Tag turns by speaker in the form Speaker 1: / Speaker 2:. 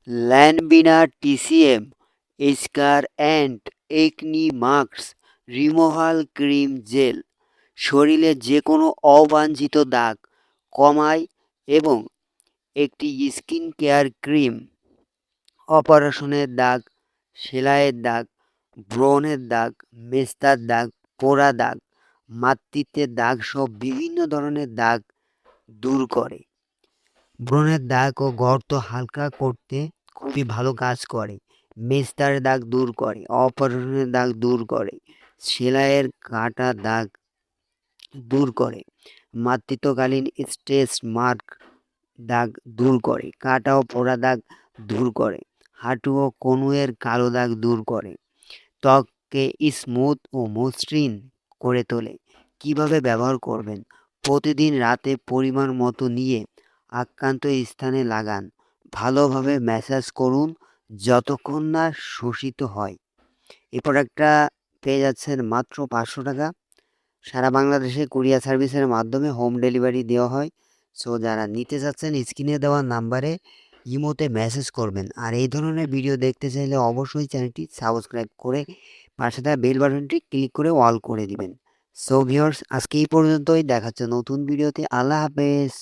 Speaker 1: ল্যানবিনা TCM scar and acne mask removal cream gel শরীরে যে কোনো অবাঞ্ছিত দাগ কমায় এবং একটি স্কিন কেয়ার ক্রিম অপারেশনের দাগ, সেলাইয়ের দাগ, ব্রণের দাগ, মেস্তার দাগ, পোড়া দাগ, মাতৃত্বের দাগ সহ বিভিন্ন ধরনের দাগ দূর করে। ব্রণের দাগ ও গর্ত হালকা করতে খুবই ভালো কাজ করে। মেস্তার দাগ দূর করে, অপারেশনের দাগ দূর করে, সেলাইয়ের কাটা দাগ দূর করে, মাতৃত্বকালীন স্ট্রেস মার্ক দাগ দূর করে, কাটা ও পোড়া দাগ দূর করে, হাঁটু ও কনুইয়ের কালো দাগ দূর করে, ত্বককে স্মুথ ও মসৃণ করে তোলে। কিভাবে ব্যবহার করবেন? প্রতিদিন রাতে পরিমাণ মতো নিয়ে আক্রান্ত স্থানে লাগান। ভালোভাবে ম্যাসাজ করুন যতক্ষণ না শোষিত হয়। এই প্রোডাক্টটা পেয়ে যাচ্ছেন মাত্র 500 টাকা। সারা বাংলাদেশে কুরিয়ার সার্ভিসের মাধ্যমে হোম ডেলিভারি দেওয়া হয়। সো যারা নিতে চাচ্ছেন স্ক্রিনে দেওয়া নাম্বারে ইমোতে মেসেজ করবেন। আর এই ধরনের ভিডিও দেখতে চাইলে অবশ্যই চ্যানেলটি সাবস্ক্রাইব করে পাশে থাকা বেল বাটনটি ক্লিক করে অল করে দিবেন। সো ভিউয়ার্স, আজকে এই পর্যন্তই। দেখা হচ্ছে নতুন ভিডিওতে। আল্লাহ হাফেজ।